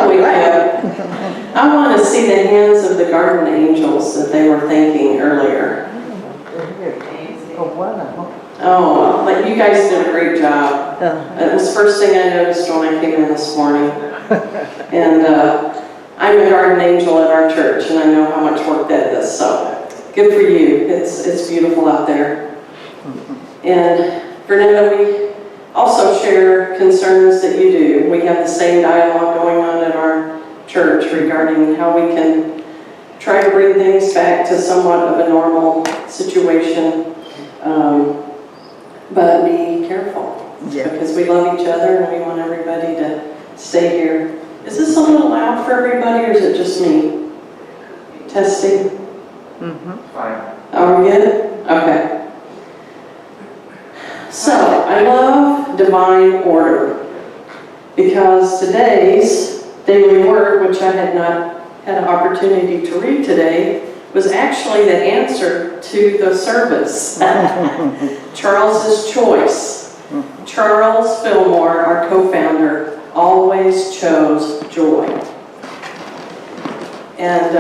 we go. I want to see the hands of the garden angels that they were thanking earlier. Oh, but you guys did a great job. It was the first thing I noticed when I came in this morning. And I'm a garden angel at our church, and I know how much work that is. So good for you. It's beautiful out there. And Bernetta, we also share concerns that you do. We have the same dialogue going on at our church regarding how we can try to bring things back to somewhat of a normal situation. But be careful, because we love each other and we want everybody to stay here. Is this a little loud for everybody, or is it just me? Testing? Fine. Are we good? Okay. So, I love divine order, because today's daily word, which I had not had an opportunity to read today, was actually the answer to the service. Charles's choice. Charles Fillmore, our co-founder, always chose joy. And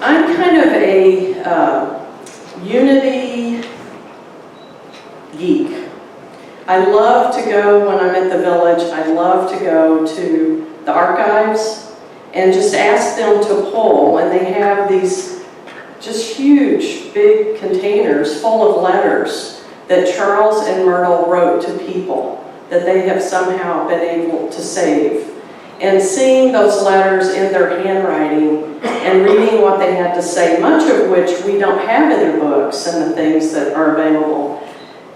I'm kind of a Unity geek. I love to go, when I'm at the village, I love to go to the archives and just ask them to pull, and they have these just huge, big containers full of letters that Charles and Myrtle wrote to people that they have somehow been able to save. And seeing those letters in their handwriting and reading what they had to say, much of which we don't have in their books and the things that are available,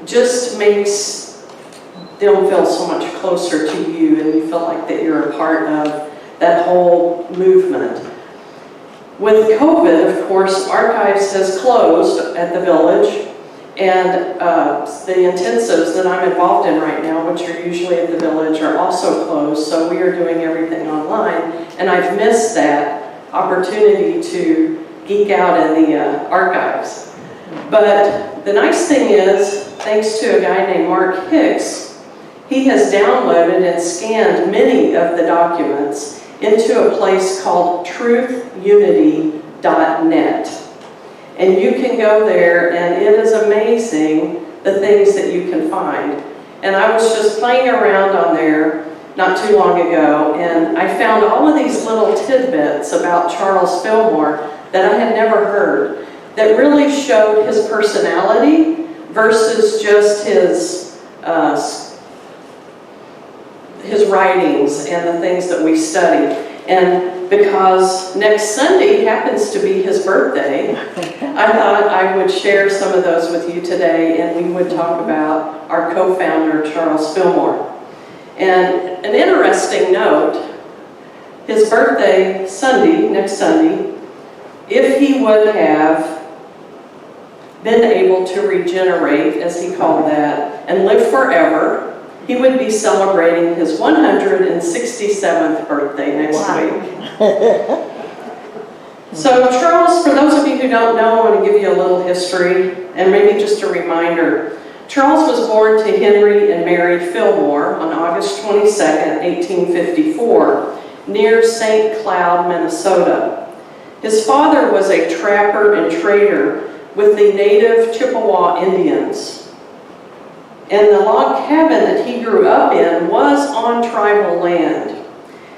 just makes them feel so much closer to you, and you feel like that you're a part of that whole movement. With COVID, of course, Archives has closed at the village, and the intensives that I'm involved in right now, which are usually at the village, are also closed, so we are doing everything online, and I've missed that opportunity to geek out in the archives. But the nice thing is, thanks to a guy named Mark Hicks, he has downloaded and scanned many of the documents into a place called truthunity.net. And you can go there, and it is amazing the things that you can find. And I was just playing around on there not too long ago, and I found all of these little tidbits about Charles Fillmore that I had never heard, that really showed his personality versus just his writings and the things that we study. And because next Sunday happens to be his birthday, I thought I would share some of those with you today, and we would talk about our co-founder, Charles Fillmore. And an interesting note, his birthday Sunday, next Sunday, if he would have been able to regenerate, as he called that, and live forever, he would be celebrating his 167th birthday next week. So Charles, for those of you who don't know, I want to give you a little history and maybe just a reminder. Charles was born to Henry and Mary Fillmore on August 22nd, 1854, near St. Cloud, Minnesota. His father was a trapper and trader with the native Chippewa Indians. And the log cabin that he grew up in was on tribal land.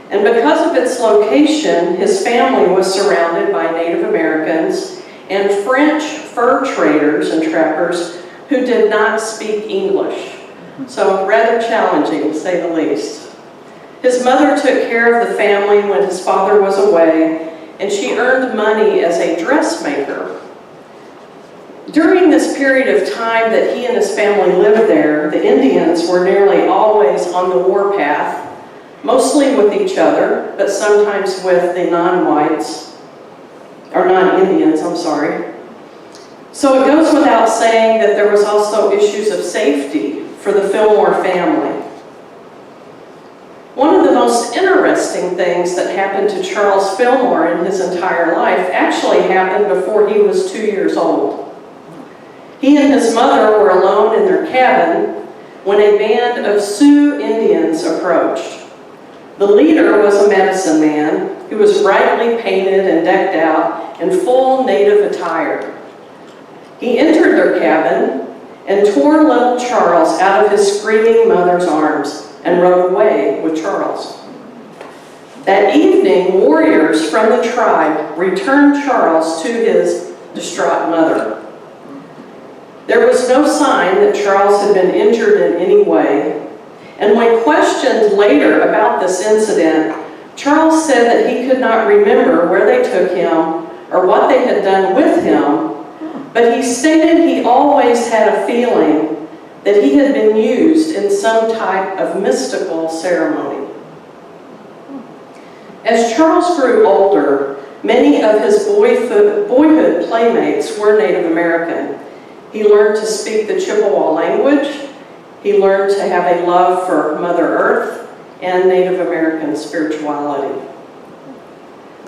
And because of its location, his family was surrounded by Native Americans and French fur traders and trappers who did not speak English. So rather challenging, to say the least. His mother took care of the family when his father was away, and she earned money as a dressmaker. During this period of time that he and his family lived there, the Indians were nearly always on the warpath, mostly with each other, but sometimes with the non-whites, or non-Indians, I'm sorry. So it goes without saying that there was also issues of safety for the Fillmore family. One of the most interesting things that happened to Charles Fillmore in his entire life actually happened before he was 2 years old. He and his mother were alone in their cabin when a band of Sioux Indians approached. The leader was a medicine man who was brightly painted and decked out in full native attire. He entered their cabin and tore little Charles out of his screaming mother's arms and rode away with Charles. That evening, warriors from the tribe returned Charles to his distraught mother. There was no sign that Charles had been injured in any way, and when questioned later about this incident, Charles said that he could not remember where they took him or what they had done with him, but he stated he always had a feeling that he had been used in some type of mystical ceremony. As Charles grew older, many of his boyhood playmates were Native American. He learned to speak the Chippewa language. He learned to have a love for Mother Earth and Native American spirituality.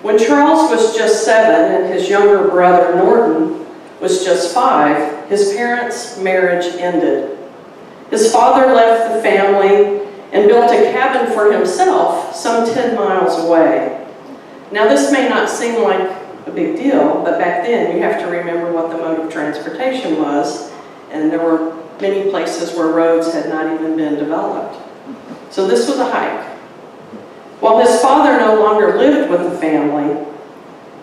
When Charles was just 7 and his younger brother Norton was just 5, his parents' marriage ended. His father left the family and built a cabin for himself some 10 miles away. Now this may not seem like a big deal, but back then you have to remember what the mode of transportation was, and there were many places where roads had not even been developed. So this was a hike. While his father no longer lived with the family,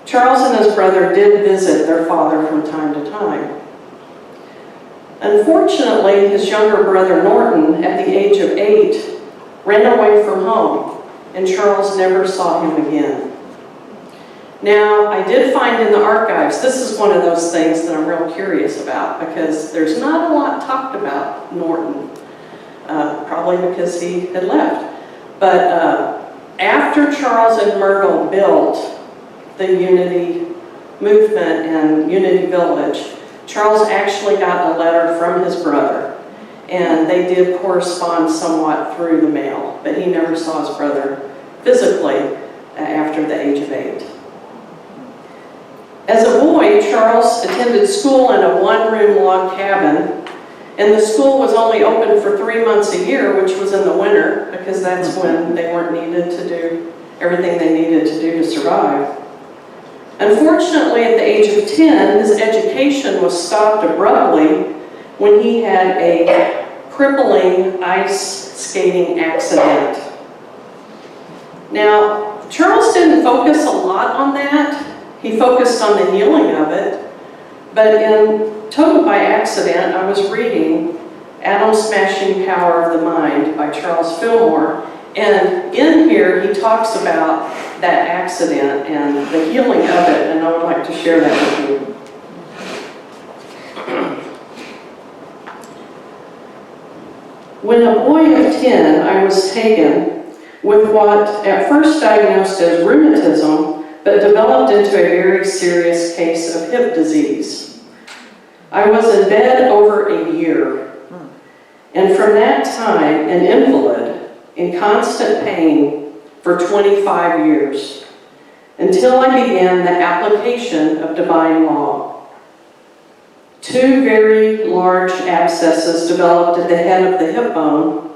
Charles and his brother did visit their father from time to time. Unfortunately, his younger brother Norton, at the age of 8, ran away from home, and Charles never saw him again. Now, I did find in the archives, this is one of those things that I'm real curious about, because there's not a lot talked about Norton, probably because he had left. But after Charles and Myrtle built the Unity movement and Unity Village, Charles actually got a letter from his brother, and they did correspond somewhat through the mail, but he never saw his brother physically after the age of 8. As a boy, Charles attended school in a one-room log cabin, and the school was only open for 3 months a year, which was in the winter, because that's when they weren't needed to do everything they needed to do to survive. Unfortunately, at the age of 10, his education was stopped abruptly when he had a crippling ice skating accident. Now, Charles didn't focus a lot on that. He focused on the healing of it, but in total by accident, I was reading Atom Smashing Power of the Mind by Charles Fillmore, and in here he talks about that accident and the healing of it, and I would like to share that with you. When a boy of 10, I was taken with what at first diagnosed as rheumatism, but developed into a very serious case of hip disease. I was in bed over a year, and from that time, an invalid in constant pain for 25 years, until I began the application of divine law. 2 very large abscesses developed at the head of the hip bone,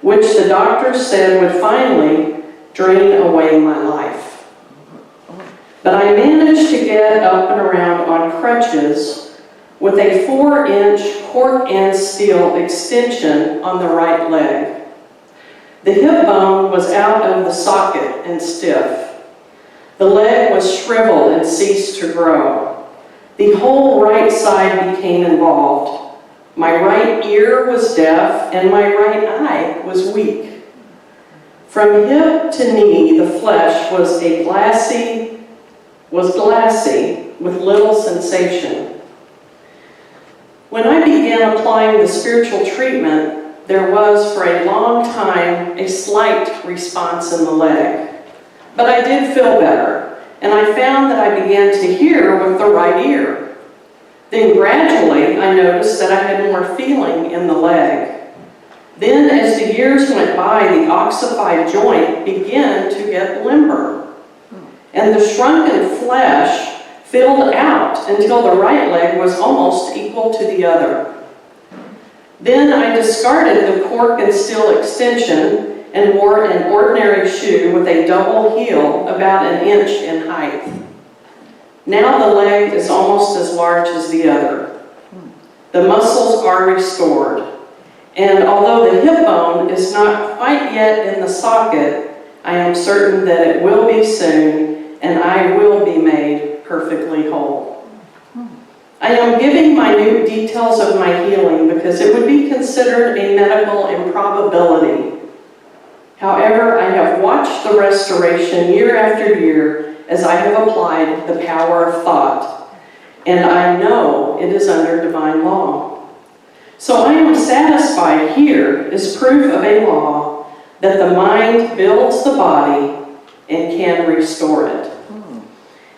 which the doctors said would finally drain away my life. But I managed to get up and around on crutches with a 4-inch cork and steel extension on the right leg. The hip bone was out of the socket and stiff. The leg was shriveled and ceased to grow. The whole right side became involved. My right ear was deaf and my right eye was weak. From hip to knee, the flesh was glassy with little sensation. When I began applying the spiritual treatment, there was for a long time a slight response in the leg. But I did feel better, and I found that I began to hear with the right ear. Then gradually I noticed that I had more feeling in the leg. Then as the years went by, the ossified joint began to get limber, and the shrunken flesh filled out until the right leg was almost equal to the other. Then I discarded the cork and steel extension and wore an ordinary shoe with a double heel about an inch in height. Now the leg is almost as large as the other. The muscles are restored, and although the hip bone is not quite yet in the socket, I am certain that it will be soon, and I will be made perfectly whole. I am giving minute details of my healing because it would be considered a medical improbability. However, I have watched the restoration year after year as I have applied the power of thought, and I know it is under divine law. So I am satisfied here is proof of a law that the mind builds the body and can restore it.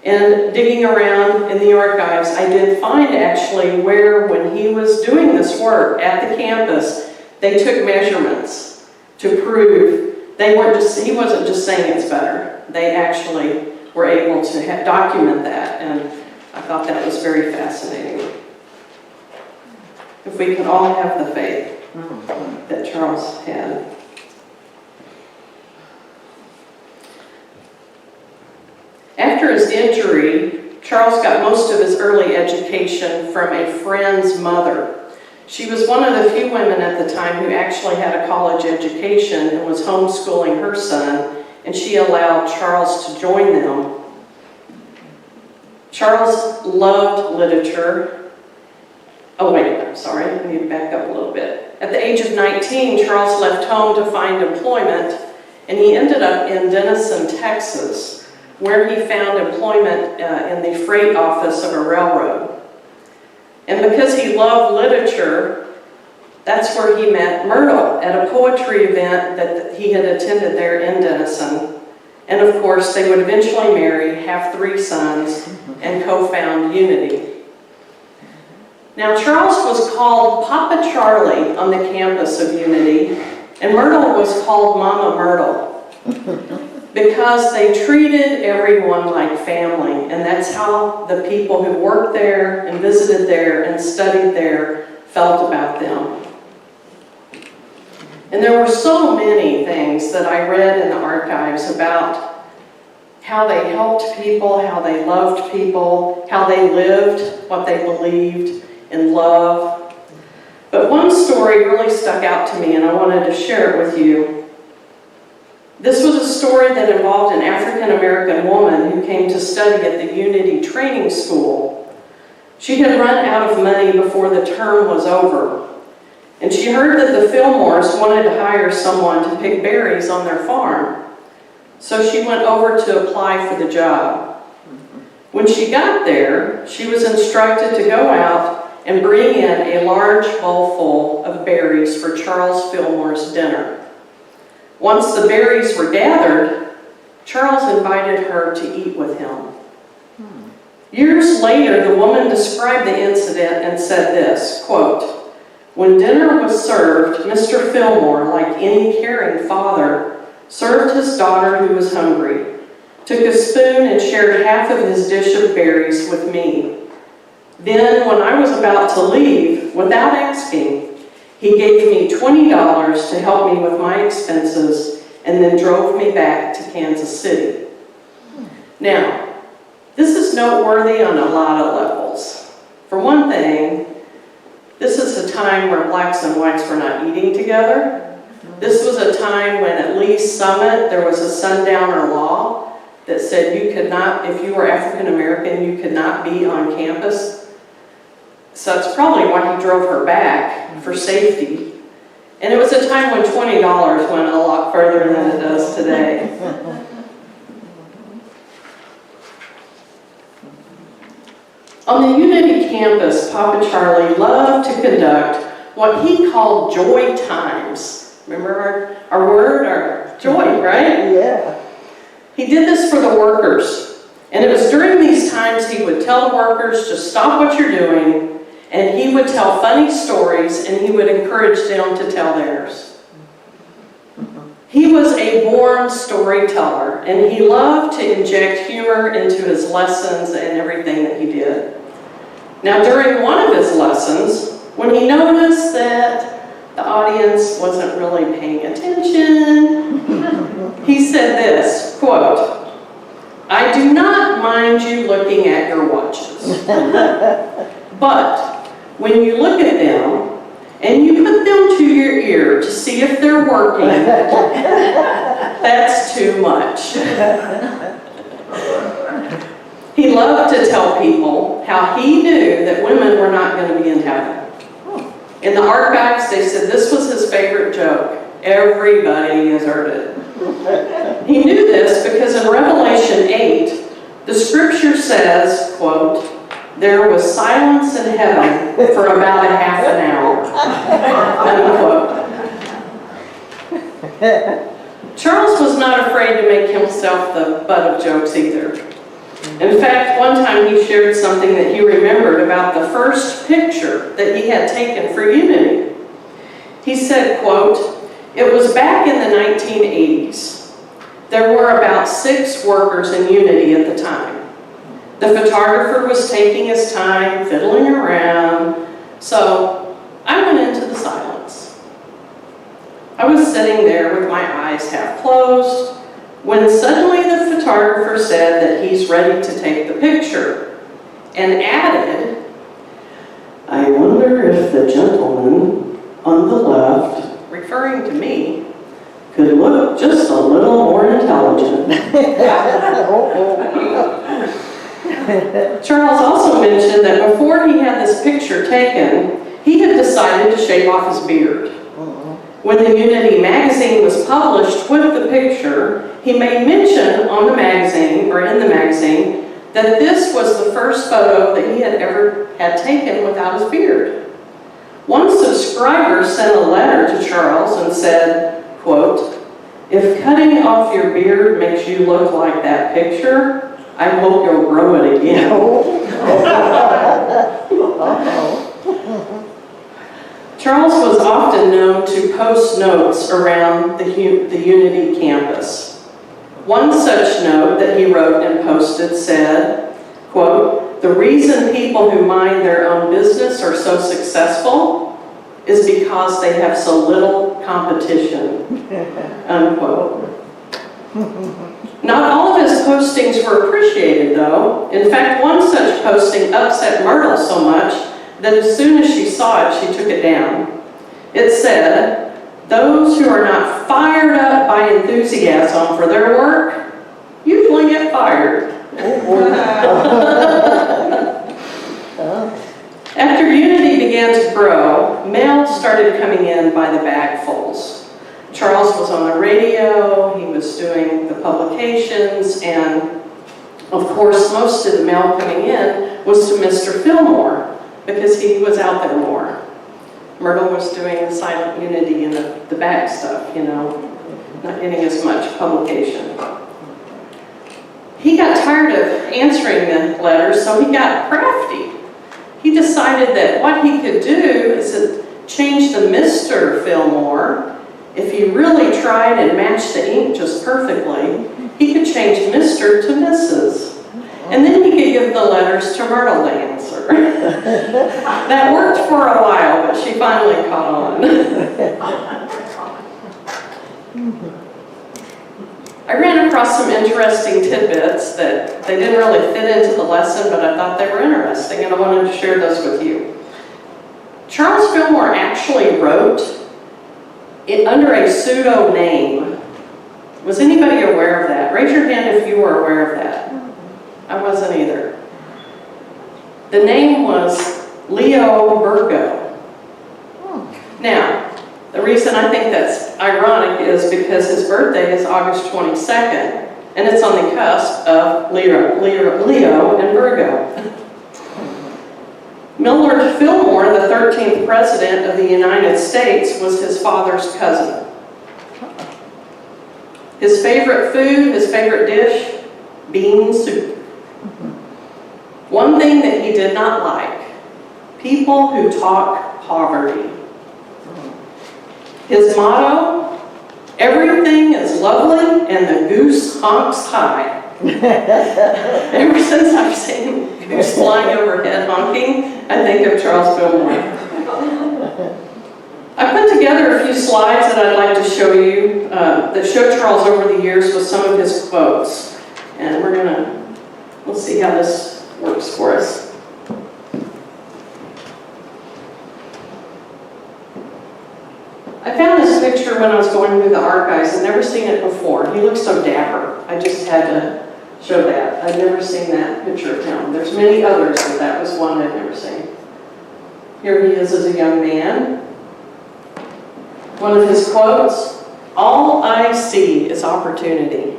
And digging around in the archives, I did find actually where, when he was doing this work at the campus, they took measurements to prove he wasn't just saying it's better. They actually were able to document that, and I thought that was very fascinating. If we could all have the faith that Charles had. After his injury, Charles got most of his early education from a friend's mother. She was one of the few women at the time who actually had a college education and was homeschooling her son, and she allowed Charles to join them. Charles loved literature. Oh wait, I'm sorry, I need to back up a little bit. At the age of 19, Charles left home to find employment, and he ended up in Denison, Texas, where he found employment in the freight office of a railroad. And because he loved literature, that's where he met Myrtle at a poetry event that he had attended there in Denison. And of course, they would eventually marry, have 3 sons, and co-found Unity. Now, Charles was called Papa Charlie on the campus of Unity, and Myrtle was called Mama Myrtle. Because they treated everyone like family, and that's how the people who worked there and visited there and studied there felt about them. And there were so many things that I read in the archives about how they helped people, how they loved people, how they lived what they believed in love. But one story really stuck out to me, and I wanted to share it with you. This was a story that involved an African-American woman who came to study at the Unity Training School. She had run out of money before the term was over, and she heard that the Fillmores wanted to hire someone to pick berries on their farm. So she went over to apply for the job. When she got there, she was instructed to go out and bring in a large bowl full of berries for Charles Fillmore's dinner. Once the berries were gathered, Charles invited her to eat with him. Years later, the woman described the incident and said this, quote, "When dinner was served, Mr. Fillmore, like any caring father, served his daughter who was hungry, took a spoon and shared half of his dish of berries with me. Then, when I was about to leave, without asking, he gave me $20 to help me with my expenses and then drove me back to Kansas City." Now, this is noteworthy on a lot of levels. For one thing, this is a time where blacks and whites were not eating together. This was a time when at least Summit, there was a sundowner law that said you could not, if you were African American, you could not be on campus. So that's probably why he drove her back, for safety. And it was a time when $20 went a lot further than it does today. On the Unity campus, Papa Charlie loved to conduct what he called joy times. Remember our word, our joy, right? Yeah. He did this for the workers. And it was during these times he would tell the workers to stop what you're doing, and he would tell funny stories, and he would encourage them to tell theirs. He was a born storyteller, and he loved to inject humor into his lessons and everything that he did. Now, during one of his lessons, when he noticed that the audience wasn't really paying attention. He said this, quote, "I do not mind you looking at your watches, but when you look at them and you put them to your ear to see if they're working, that's too much." He loved to tell people how he knew that women were not going to be in heaven. In the archives, they said this was his favorite joke. Everybody has heard it. He knew this because in Revelation 8, the scripture says, quote, "There was silence in heaven for about a half an hour," unquote. Charles was not afraid to make himself the butt of jokes either. In fact, one time he shared something that he remembered about the first picture that he had taken for Unity. He said, quote, "It was back in the 1980s. There were about 6 workers in Unity at the time. The photographer was taking his time, fiddling around, so I went into the silence. I was sitting there with my eyes half closed when suddenly the photographer said that he's ready to take the picture and added, 'I wonder if the gentleman on the left,' referring to me, 'could look just a little more intelligent.'" Charles also mentioned that before he had this picture taken, he had decided to shave off his beard. When the Unity magazine was published with the picture, he made mention on the magazine, or in the magazine, that this was the first photo that he had ever had taken without his beard. One subscriber sent a letter to Charles and said, quote, "If cutting off your beard makes you look like that picture, I hope you'll grow it again." Charles was often known to post notes around the Unity campus. One such note that he wrote and posted said, quote, "The reason people who mind their own business are so successful is because they have so little competition," unquote. Not all of his postings were appreciated, though. In fact, one such posting upset Myrtle so much that as soon as she saw it, she took it down. It said, "Those who are not fired up by enthusiasm for their work usually get fired." After Unity began to grow, mail started coming in by the bagfuls. Charles was on the radio, he was doing the publications, and of course most of the mail coming in was to Mr. Fillmore because he was out there more. Myrtle was doing the silent Unity and the back stuff, you know, not getting as much publication. He got tired of answering the letters, so he got crafty. He decided that what he could do is to change the Mr. Fillmore. If he really tried and matched the ink just perfectly, he could change Mr. to Mrs. And then he could give the letters to Myrtle to answer. That worked for a while, but she finally caught on. I ran across some interesting tidbits that they didn't really fit into the lesson, but I thought they were interesting, and I wanted to share those with you. Charles Fillmore actually wrote it under a pseudonym. Was anybody aware of that? Raise your hand if you were aware of that. I wasn't either. The name was Leo Virgo. Now, the reason I think that's ironic is because his birthday is August 22nd, and it's on the cusp of Leo and Virgo. Millard Fillmore, the 13th President of the United States, was his father's cousin. His favorite food, his favorite dish, bean soup. One thing that he did not like, people who talk poverty. His motto, everything is lovely and the goose honks high. Ever since I've seen goose flying overhead honking, I think of Charles Fillmore. I put together a few slides that I'd like to show you that show Charles over the years with some of his quotes. And we'll see how this works for us. I found this picture when I was going through the archives. I'd never seen it before. He looks so dapper. I just had to show that. I'd never seen that picture of him. There's many others, but that was one I'd never seen. Here he is as a young man. One of his quotes, "All I see is opportunity."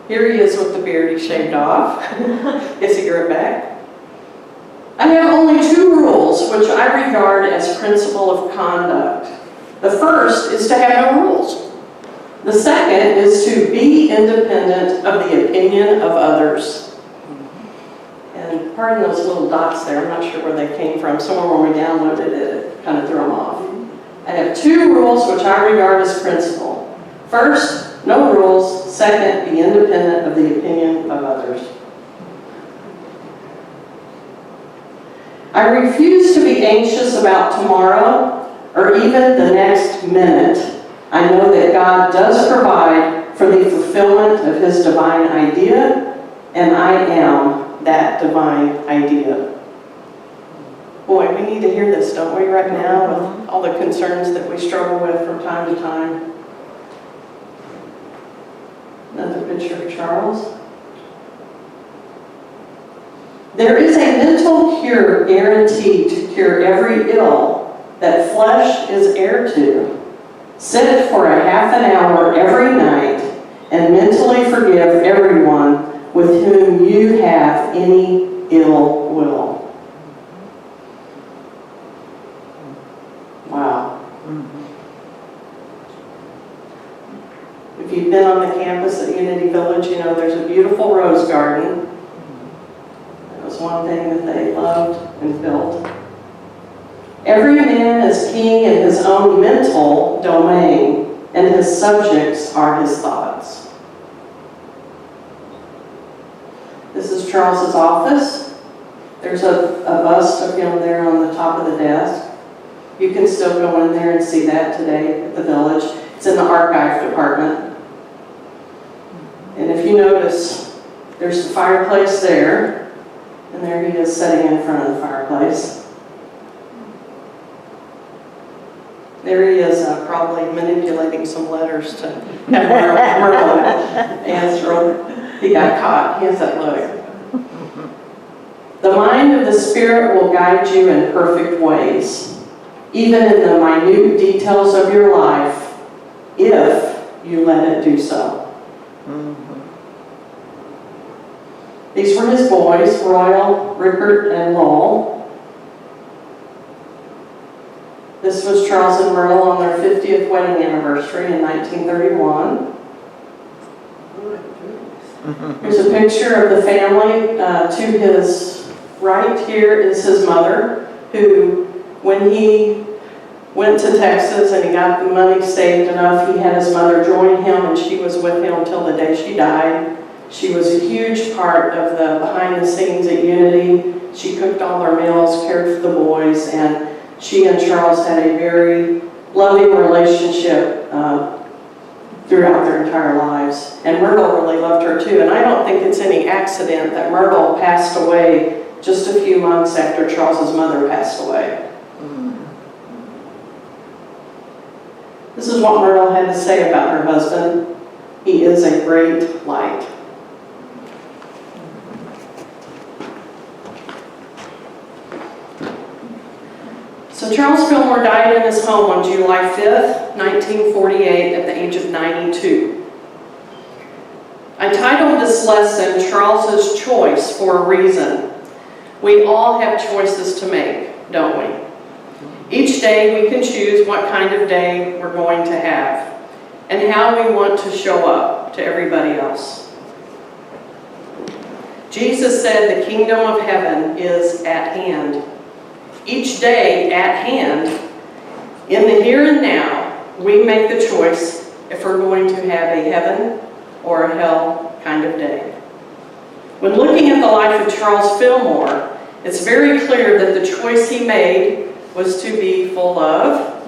Here he is with the beard he shaved off. Guess he grew it back. "I have only two rules which I regard as principle of conduct. The first is to have no rules. The second is to be independent of the opinion of others." And pardon those little dots there, I'm not sure where they came from. Somewhere when we downloaded it, it kind of threw them off. "I have two rules which I regard as principle. First, no rules. Second, be independent of the opinion of others. I refuse to be anxious about tomorrow or even the next minute. I know that God does provide for the fulfillment of His divine idea, and I am that divine idea." Boy, we need to hear this, don't we, right now, with all the concerns that we struggle with from time to time. Another picture of Charles. "There is a mental cure guaranteed to cure every ill that flesh is heir to. Sit for a half an hour every night and mentally forgive everyone with whom you have any ill will." Wow. If you've been on the campus at Unity Village, you know there's a beautiful rose garden. That was one thing that they loved and built. "Every man is king in his own mental domain, and his subjects are his thoughts." This is Charles's office. There's a bust of him there on the top of the desk. You can still go in there and see that today at the village. It's in the archive department. And if you notice, there's the fireplace there, and there he is sitting in front of the fireplace. There he is, probably manipulating some letters to have Myrtle answer. He got caught. He has that look. "The mind of the Spirit will guide you in perfect ways, even in the minute details of your life, if you let it do so." These were his boys, Royal, Rickert, and Lowell. This was Charles and Myrtle on their 50th wedding anniversary in 1931. Here's a picture of the family. To his right here is his mother, who, when he went to Texas and he got the money saved enough, he had his mother join him, and she was with him until the day she died. She was a huge part of the behind the scenes at Unity. She cooked all their meals, cared for the boys, and she and Charles had a very loving relationship throughout their entire lives. And Myrtle really loved her too. And I don't think it's any accident that Myrtle passed away just a few months after Charles's mother passed away. This is what Myrtle had to say about her husband. "He is a great light." So Charles Fillmore died in his home on July 5th, 1948, at the age of 92. I titled this lesson, "Charles's Choice," for a reason. We all have choices to make, don't we? Each day we can choose what kind of day we're going to have and how we want to show up to everybody else. Jesus said the kingdom of heaven is at hand. Each day at hand, in the here and now, we make the choice if we're going to have a heaven or a hell kind of day. When looking at the life of Charles Fillmore, it's very clear that the choice he made was to be full of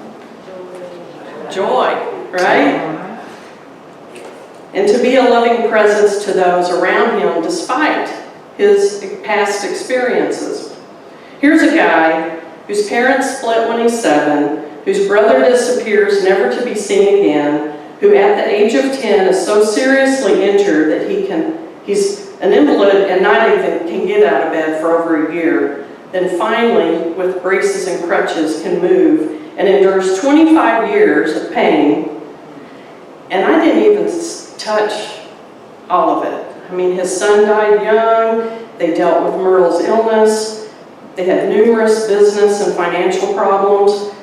joy, right? And to be a loving presence to those around him despite his past experiences. Here's a guy whose parents split when he's 7, whose brother disappears never to be seen again, who at the age of 10 is so seriously injured that he's an invalid and not even can get out of bed for over a year, then finally, with braces and crutches, can move and endures 25 years of pain. And I didn't even touch all of it. I mean, his son died young, they dealt with Myrtle's illness, they had numerous business and financial problems.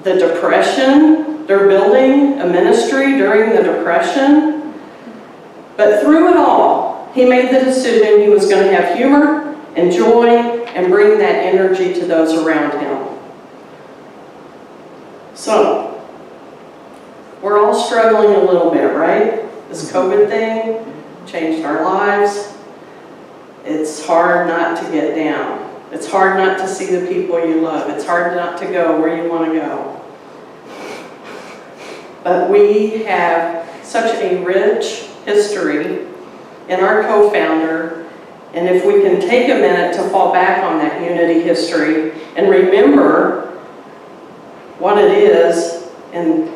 The Depression, they're building a ministry during the Depression. But through it all, he made the decision he was going to have humor and joy and bring that energy to those around him. So, we're all struggling a little bit, right? This COVID thing changed our lives. It's hard not to get down. It's hard not to see the people you love. It's hard not to go where you want to go. But we have such a rich history in our co-founder, and if we can take a minute to fall back on that Unity history and remember what it is, and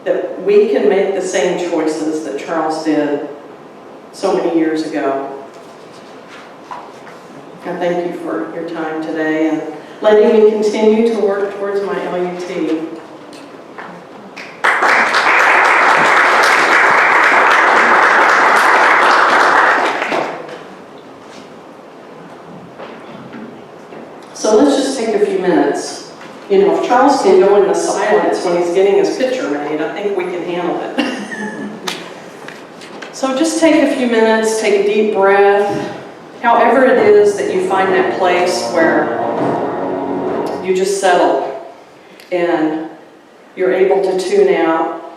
that we can make the same choices that Charles did so many years ago. I thank you for your time today and letting me continue to work towards my LUT. So let's just take a few minutes. You know, if Charles can go into silence when he's getting his picture made, I think we can handle it. So just take a few minutes, take a deep breath. However it is that you find that place where you just settle and you're able to tune out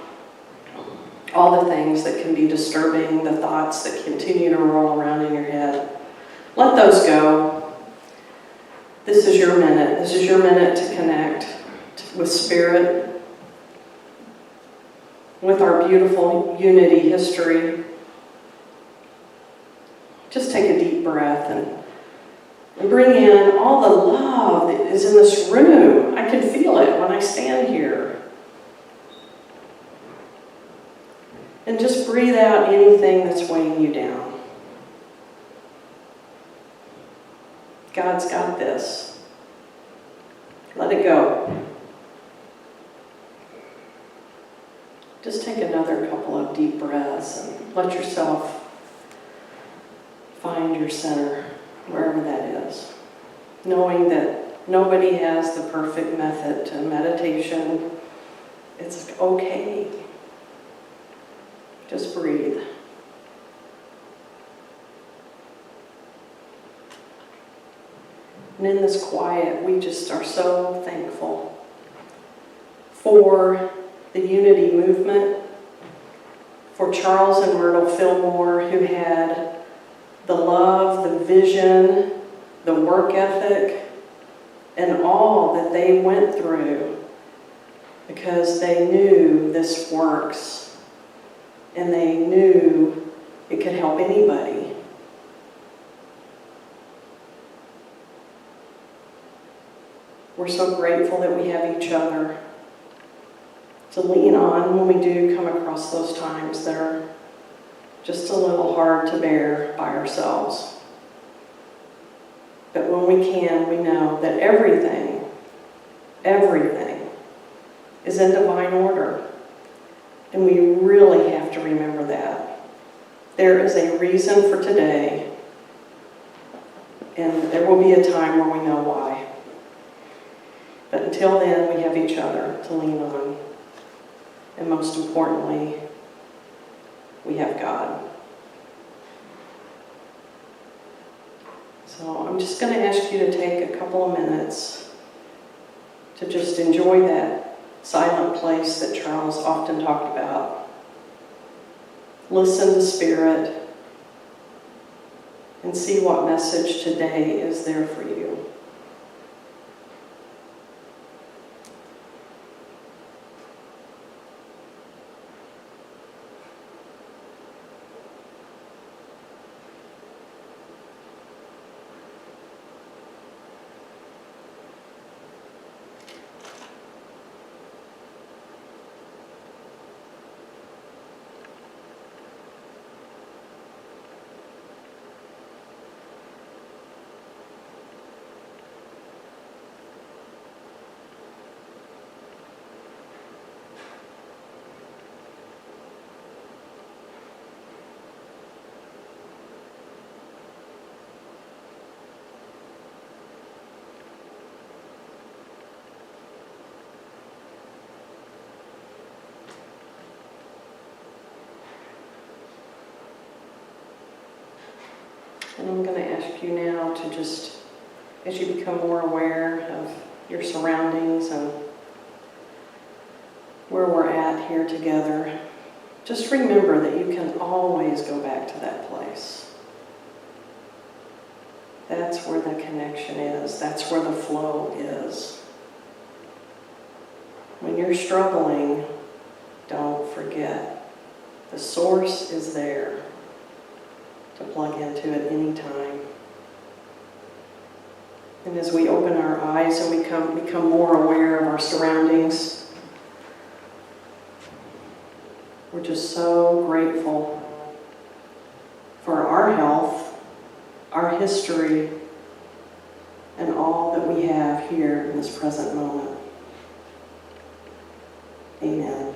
all the things that can be disturbing, the thoughts that continue to roll around in your head. Let those go. This is your minute. This is your minute to connect with Spirit, with our beautiful Unity history. Just take a deep breath and bring in all the love that is in this room. I can feel it when I stand here. And just breathe out anything that's weighing you down. God's got this. Let it go. Just take another couple of deep breaths and let yourself find your center, wherever that is. Knowing that nobody has the perfect method to meditation. It's okay. Just breathe. And in this quiet, we just are so thankful for the Unity movement, for Charles and Myrtle Fillmore, who had the love, the vision, the work ethic, and all that they went through because they knew this works and they knew it could help anybody. We're so grateful that we have each other to lean on when we do come across those times that are just a little hard to bear by ourselves. But when we can, we know that everything is in divine order. And we really have to remember that. There is a reason for today, and there will be a time where we know why. But until then, we have each other to lean on. And most importantly, we have God. So I'm just going to ask you to take a couple of minutes to just enjoy that silent place that Charles often talked about. Listen to Spirit and see what message today is there for you. And I'm going to ask you now to just, as you become more aware of your surroundings and where we're at here together, just remember that you can always go back to that place. That's where the connection is. That's where the flow is. When you're struggling, don't forget, the source is there to plug into at any time. And as we open our eyes and we become more aware of our surroundings, we're just so grateful for our health, our history, and all that we have here in this present moment. Amen.